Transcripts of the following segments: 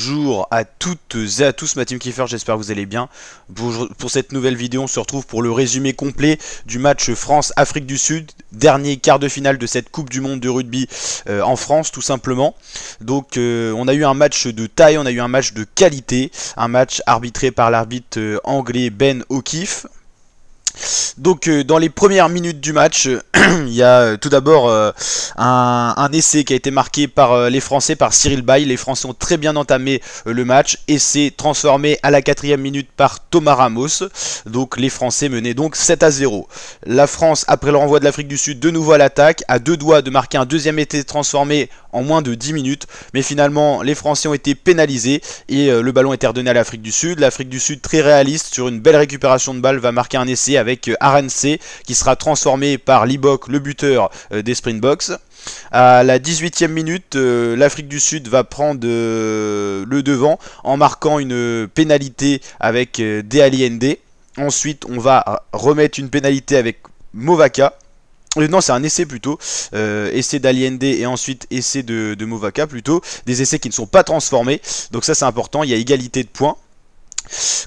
Bonjour à toutes et à tous, ma team Kiefer, j'espère que vous allez bien. Pour cette nouvelle vidéo, on se retrouve pour le résumé complet du match France-Afrique du Sud, dernier quart de finale de cette Coupe du Monde de rugby en France, tout simplement. Donc on a eu un match de taille, on a eu un match de qualité, un match arbitré par l'arbitre anglais Ben O'Keefe. Donc dans les premières minutes du match, il y a tout d'abord un essai qui a été marqué par les Français, par Cyril Baille. Les Français ont très bien entamé le match. Essai transformé à la 4e minute par Thomas Ramos. Donc les Français menaient donc 7-0. La France, après le renvoi de l'Afrique du Sud, de nouveau à l'attaque, à deux doigts de marquer un deuxième essai transformé en moins de 10 minutes. Mais finalement, les Français ont été pénalisés et le ballon était redonné à l'Afrique du Sud. L'Afrique du Sud, très réaliste, sur une belle récupération de balle, va marquer un essai avec Arance qui sera transformé par Libok, le buteur des Springboks. À la 18e minute, l'Afrique du Sud va prendre le devant en marquant une pénalité avec Deali Nd. Ensuite, on va remettre une pénalité avec Movaka. Non, c'est un essai plutôt, essai d'Ali Nd et ensuite essai de Movaka plutôt, des essais qui ne sont pas transformés, donc ça c'est important, il y a égalité de points.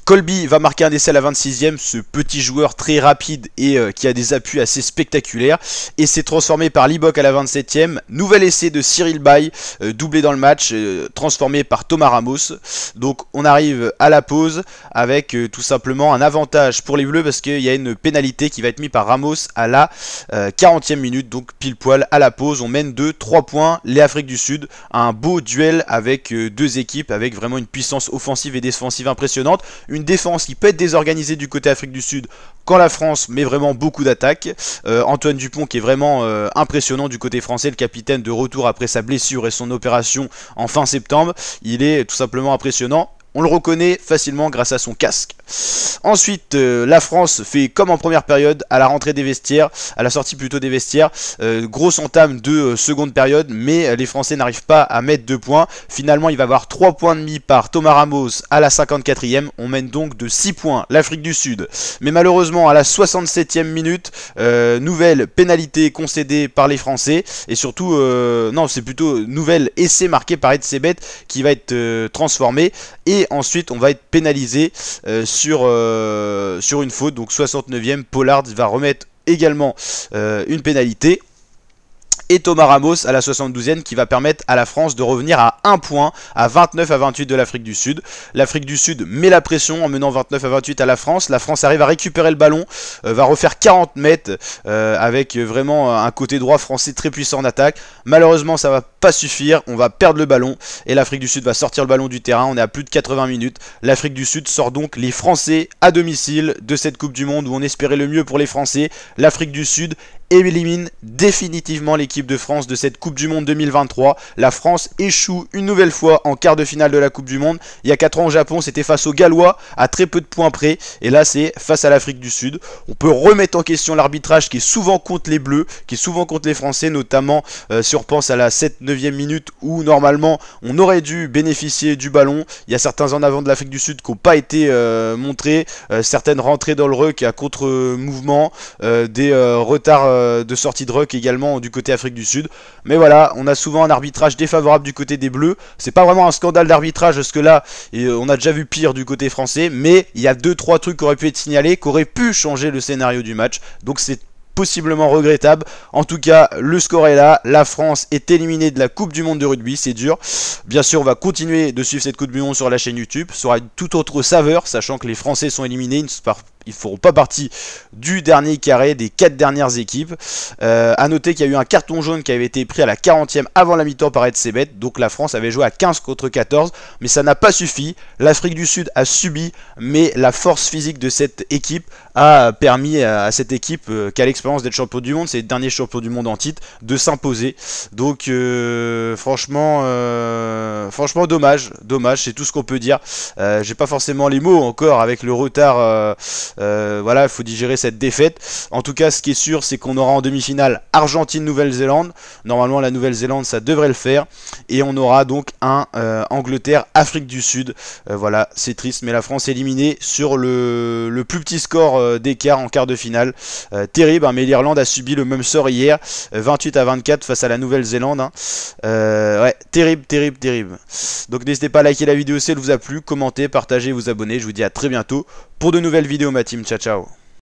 Colby va marquer un essai à la 26e, ce petit joueur très rapide et qui a des appuis assez spectaculaires. Essai transformé par Libok à la 27e. Nouvel essai de Cyril Baille, doublé dans le match, transformé par Thomas Ramos. Donc on arrive à la pause avec tout simplement un avantage pour les Bleus parce qu'il y a une pénalité qui va être mise par Ramos à la 40e minute. Donc pile poil à la pause, on mène de 3 points. Les Afrique du Sud, un beau duel avec deux équipes avec vraiment une puissance offensive et défensive impressionnante. Une défense qui peut être désorganisée du côté Afrique du Sud quand la France met vraiment beaucoup d'attaques. Antoine Dupont qui est vraiment impressionnant du côté français, le capitaine de retour après sa blessure et son opération en fin septembre. Il est tout simplement impressionnant. On le reconnaît facilement grâce à son casque. Ensuite, la France fait comme en première période à la rentrée des vestiaires, à la sortie plutôt des vestiaires. Grosse entame de seconde période, mais les Français n'arrivent pas à mettre 2 points. Finalement, il va y avoir 3 points de mis par Thomas Ramos à la 54e. On mène donc de 6 points l'Afrique du Sud. Mais malheureusement, à la 67e minute, nouvelle pénalité concédée par les Français. Et surtout, non, c'est plutôt nouvelle essai marqué par Ed Sebet qui va être transformé. Et ensuite, on va être pénalisé sur une faute. Donc 69e, Pollard va remettre également une pénalité. Et Thomas Ramos à la 72e qui va permettre à la France de revenir à 1 point, à 29 à 28 de l'Afrique du Sud. L'Afrique du Sud met la pression en menant 29 à 28 à la France. La France arrive à récupérer le ballon, va refaire 40 mètres avec vraiment un côté droit français très puissant en attaque. Malheureusement, ça va pas suffire, on va perdre le ballon et l'Afrique du Sud va sortir le ballon du terrain. On est à plus de 80 minutes. L'Afrique du Sud sort donc les Français à domicile de cette Coupe du Monde où on espérait le mieux pour les Français. L'Afrique du Sud élimine définitivement l'équipe de France de cette Coupe du Monde 2023. La France échoue une nouvelle fois en quart de finale de la Coupe du Monde. Il y a 4 ans au Japon, c'était face aux Gallois à très peu de points près. Et là, c'est face à l'Afrique du Sud. On peut remettre en question l'arbitrage qui est souvent contre les Bleus, qui est souvent contre les Français, notamment si on repense à la 7-9e minute où normalement on aurait dû bénéficier du ballon. Il y a certains en avant de l'Afrique du Sud qui n'ont pas été montrés, certaines rentrées dans le ruck à contre-mouvement, des retards de sortie de ruck également du côté Afrique du Sud. Mais voilà, on a souvent un arbitrage défavorable du côté des Bleus. C'est pas vraiment un scandale d'arbitrage parce que là, on a déjà vu pire du côté français. Mais il y a 2-3 trucs qui auraient pu être signalés, qui auraient pu changer le scénario du match. Donc c'est possiblement regrettable. En tout cas, le score est là. La France est éliminée de la Coupe du Monde de rugby. C'est dur. Bien sûr, on va continuer de suivre cette Coupe du Monde sur la chaîne YouTube. Ça aura une toute autre saveur, sachant que les Français sont éliminés. Ils ne feront pas partie du dernier carré des 4 dernières équipes. A noter qu'il y a eu un carton jaune qui avait été pris à la 40e avant la mi-temps par Ed Sebet. Donc la France avait joué à 15 contre 14. Mais ça n'a pas suffi. L'Afrique du Sud a subi. Mais la force physique de cette équipe a permis à cette équipe qui a l'expérience d'être champion du monde, c'est le dernier champion du monde en titre, de s'imposer. Donc franchement dommage, c'est tout ce qu'on peut dire. J'ai pas forcément les mots encore avec le retard Voilà, il faut digérer cette défaite. En tout cas, ce qui est sûr, c'est qu'on aura en demi-finale Argentine-Nouvelle-Zélande. Normalement, la Nouvelle-Zélande, ça devrait le faire. Et on aura donc un Angleterre-Afrique du Sud. Voilà, c'est triste, mais la France est éliminée sur le plus petit score d'écart en quart de finale. Terrible, hein, mais l'Irlande a subi le même sort hier, 28-24 face à la Nouvelle-Zélande. Hein. Ouais, terrible, terrible, terrible. Donc n'hésitez pas à liker la vidéo si elle vous a plu, commenter, partager, vous abonner. Je vous dis à très bientôt pour de nouvelles vidéos, ma team. Ciao, ciao.